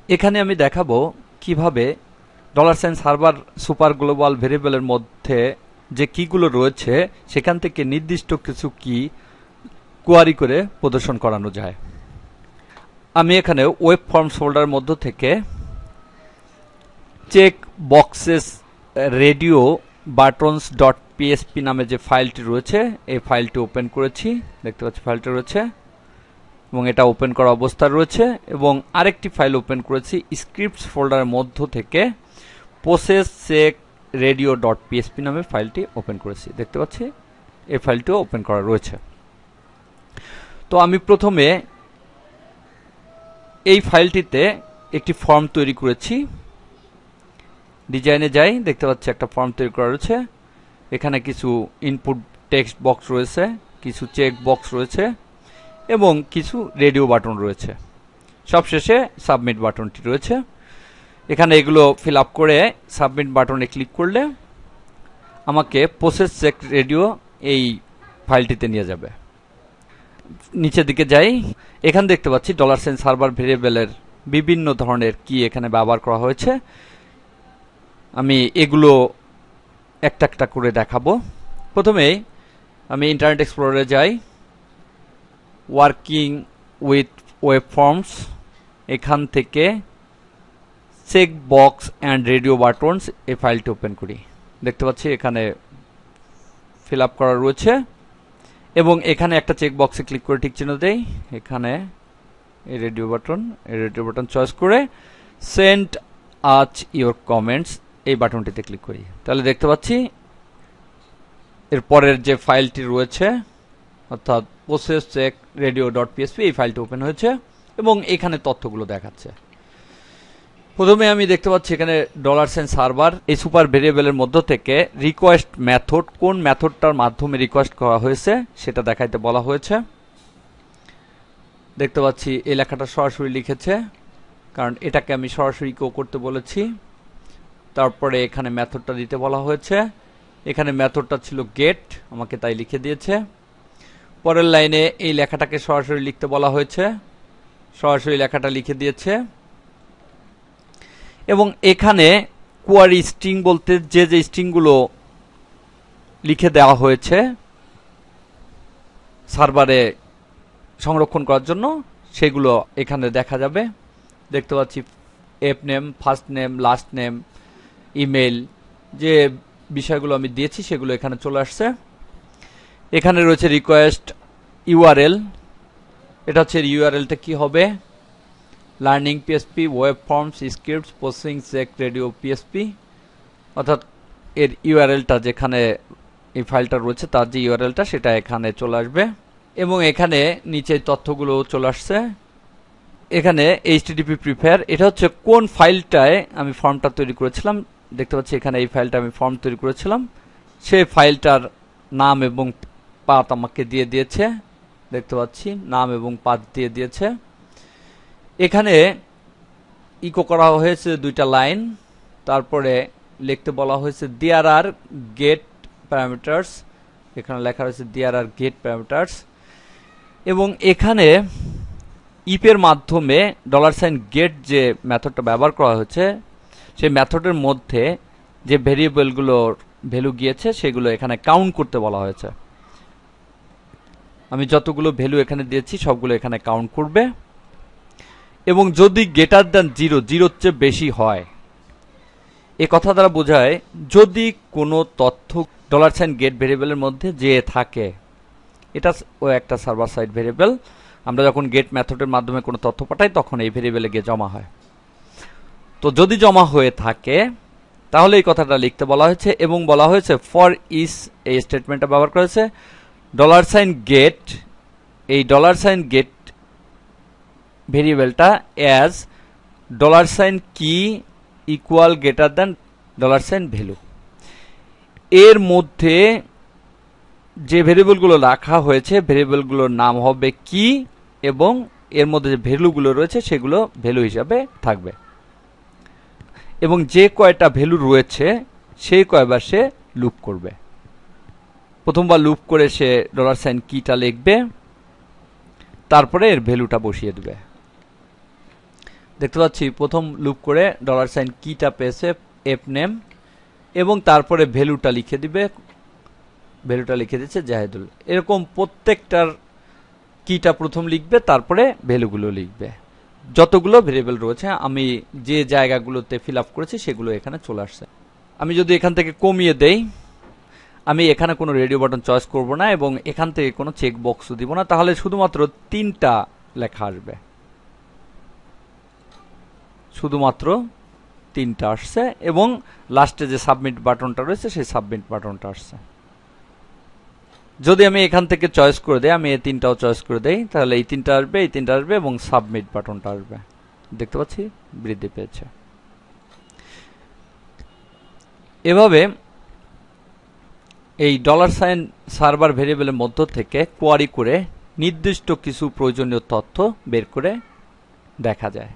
এখানে আমি দেখাবো কিভাবে $সাইন সার্ভার সুপার গ্লোবাল ভেরিয়েবলের মধ্যে যে কিগুলো রয়েছে সেখান থেকে নির্দিষ্ট কিছু কি কোয়ারি করে প্রদর্শন করানো যায়। আমি এখানে ওয়েব ফর্মস ফোল্ডারের মধ্য থেকে check boxes radio buttons dot PSP নামে যে ফাইলটি রয়েছে এই ফাইলটি ওপেন করেছি। দেখতে পাচ্ছি ফাইলটি রয়েছে এবং এটা ওপেন করা অবস্থায় রয়েছে। এবং আরেকটি ফাইল ওপেন করেছি স্ক্রিপ্টস ফোল্ডারের মধ্য থেকে process check radio dot PSP নামে ফাইলটি ওপেন করেছি। দেখতে পাচ্ছি এই ফাইলটিও ওপেন করা রয়েছে। তো আমি প্রথমে এই ফাইলটিতে একটি ফর্ম তৈরি করেছি। ডিজাইনে যাই, দেখতে পাচ্ছি একটা ফর্ম তৈরি করা রয়েছে। এখানে কিছু ইনপুট টেক্সট বক্স রয়েছে, কিছু চেক বক্স রয়েছে এবং কিছু রেডিও বাটন রয়েছে। সবশেষে সাবমিট বাটনটি রয়েছে। এখানে এগুলো ফিল আপ করে সাবমিট বাটনে ক্লিক করলে আমাকে প্রসেস চেক রেডিও এই ফাইলটিতে নিয়ে যাবে। নিচের দিকে যাই, এখানে দেখতে পাচ্ছি $সাইন সার্ভার ভেরিয়েবলের বিভিন্ন ধরনের কি এখানে ব্যবহার করা হয়েছে। আমি এগুলো একটা একটা করে দেখাবো। প্রথমেই আমি ইন্টারনেট এক্সপ্লোরারে যাই, ওয়ার্কিং উইথ ওয়েব ফর্মস, এখান থেকে check box and radio buttons এই ফাইলটি ওপেন করি। দেখতে পাচ্ছি এখানে ফিল আপ করা রয়েছে এবং এখানে একটা চেক বক্সে ক্লিক করে টিক চিহ্ন দেই। এখানে এই রেডিও বাটন চয়েস করে সেন্ড আজ ইওর কমেন্টস এই বাটনটিতে ক্লিক করি। তাহলে দেখতে পাচ্ছি এর পরের যে ফাইলটি রয়েছে অর্থাৎ process check radio dot PSP এই ফাইলটি ওপেন হয়েছে এবং এখানে তথ্যগুলো দেখাচ্ছে। প্রথমে আমি দেখতে পাচ্ছি এখানে $সাইন সার্ভার এই সুপার ভেরিয়েবলের মধ্য থেকে রিকোয়েস্ট মেথড, কোন মেথডটার মাধ্যমে রিকোয়েস্ট করা হয়েছে সেটা দেখাইতে বলা হয়েছে। দেখতে পাচ্ছি এই লেখাটা সরাসরি লিখেছে, কারণ এটাকে আমি সরাসরি কেউ করতে বলেছি। তারপরে এখানে মেথডটা দিতে বলা হয়েছে। এখানে মেথডটা ছিল গেট, আমাকে তাই লিখে দিয়েছে। পরের লাইনে এই লেখাটাকে সরাসরি লিখতে বলা হয়েছে, সরাসরি লেখাটা লিখে দিয়েছে। এবং এখানে কোয়ারি স্ট্রিং বলতে যে যে স্ট্রিংগুলো লিখে দেওয়া হয়েছে সার্ভারে সংরক্ষণ করার জন্য সেগুলো এখানে দেখা যাবে। দেখতে পাচ্ছি app name, first name, last name, email, যে বিষয়গুলো আমি দিয়েছি সেগুলো এখানে চলে আসছে। এখানে রয়েছে রিকোয়েস্ট ইউআরএল, এটা হচ্ছে ইউআরএলটা কি হবে, learning PSP, web forms, scripts, processing check radio PSP, অর্থাৎ এর ইউআরএলটা যেখানে এই ফাইলটা রয়েছে তার যে ইউআরএলটা সেটা এখানে চলে আসবে এবং এখানে নিচে তথ্যগুলো চলে আসছে। এখানে এইচটিটিপি প্রিফায়ার, এটা হচ্ছে কোন ফাইলটায় আমি ফর্মটা তৈরি করেছিলাম। দেখতে পাচ্ছি এখানে এই ফাইলটা আমি ফর্ম তৈরি করেছিলাম, সেই ফাইলটার নাম এবং পাথ আমাকে দিয়ে দিয়েছে। দেখতে পাচ্ছি নাম এবং পাথ দিয়ে দিয়েছে। এখানে ইকো করা হয়েছে দুইটা লাইন, তারপরে লিখতে বলা হয়েছে দেয়ার আর গেট প্যারামিটার্স, এখানে লেখা হয়েছে দেয়ার আর গেট প্যারামিটার্স। এবং এখানে ইপের মাধ্যমে $সাইন গেট যে মেথডটা ব্যবহার করা হয়েছে সেই মেথডের মধ্যে যে ভেরিয়েবলগুলোর ভ্যালু গিয়েছে সেগুলো এখানে কাউন্ট করতে বলা হয়েছে। আমি যতগুলো ভ্যালু এখানে দিয়েছি সবগুলো এখানে কাউন্ট করবে এবং যদি গ্রেটার দ্যান 0, 0 চেয়ে বেশি হয়, এ কথা দ্বারা বোঝায় যদি কোনো তথ্য $সাইন গেট ভেরিয়েবলের মধ্যে যে থাকে, এটা ও একটা সার্ভার সাইড ভেরিয়েবল, আমরা যখন গেট মেথডের মাধ্যমে কোনো তথ্য পাঠাই তখন এই ভেরিয়েবলে গিয়ে জমা হয়। তো যদি জমা হয়ে থাকে তাহলে এই কথাটা লিখতে বলা হয়েছে এবং বলা হয়েছে ফর ইস, এই স্টেটমেন্টটা ব্যবহার করেছে $সাইন গেট, এই $সাইন গেট ভেরিয়েবলটা অ্যাজ $সাইন কি equal greater than $sign value. এর মধ্যে যে ভেরিয়েবলগুলো রাখা হয়েছে ভেরিয়েবলগুলোর নাম হবে কি এবং এর মধ্যে যে ভ্যালুগুলো রয়েছে সেগুলো ভ্যালু হিসাবে থাকবে এবং যে কয়টা ভ্যালু রয়েছে সেই কয়বার সে লুপ করবে। প্রথমবার লুপ করে সে $সাইন কিটা লিখবে, তারপরে এর ভ্যালুটা বসিয়ে দেবে। দেখতে পাচ্ছি প্রথম লুপ করে $সাইন কিটা পেয়েছে এফ নেম এবং তারপরে ভ্যালুটা লিখে দিবে, ভ্যালুটা লিখে দিচ্ছে জাহেদুল। এরকম প্রত্যেকটার কিটা প্রথম লিখবে, তারপরে ভ্যালুগুলো লিখবে। যতগুলো ভেরিয়েবল রয়েছে আমি যে জায়গাগুলোতে ফিল আপ করেছি সেগুলো এখানে চলে আসছে। আমি যদি এখান থেকে কমিয়ে দেই, আমি এখানে কোনো রেডিও বাটন চয়েস করব না এবং এখান থেকে কোনো চেক বক্সও দিব না, তাহলে শুধুমাত্র 3টা লেখা আসবে, শুধুমাত্র 3টা আসছে এবং লাস্টে যে সাবমিট বাটনটা রয়েছে সেই সাবমিট বাটনটা আসছে। যদি আমি এখান থেকে চয়েস করে দেই, আমি এই 3টাও চয়েস করে দেই, তাহলে এই 3টা আসবে, এই 3টা আসবে এবং সাবমিট বাটনটা আসবে। দেখতে পাচ্ছি বৃদ্ধি পেয়েছে। এভাবে এই $সাইন সার্ভার ভেরিয়েবলের মধ্য থেকে কোয়ারি করে নির্দিষ্ট কিছু প্রয়োজনীয় তথ্য বের করে দেখা যায়।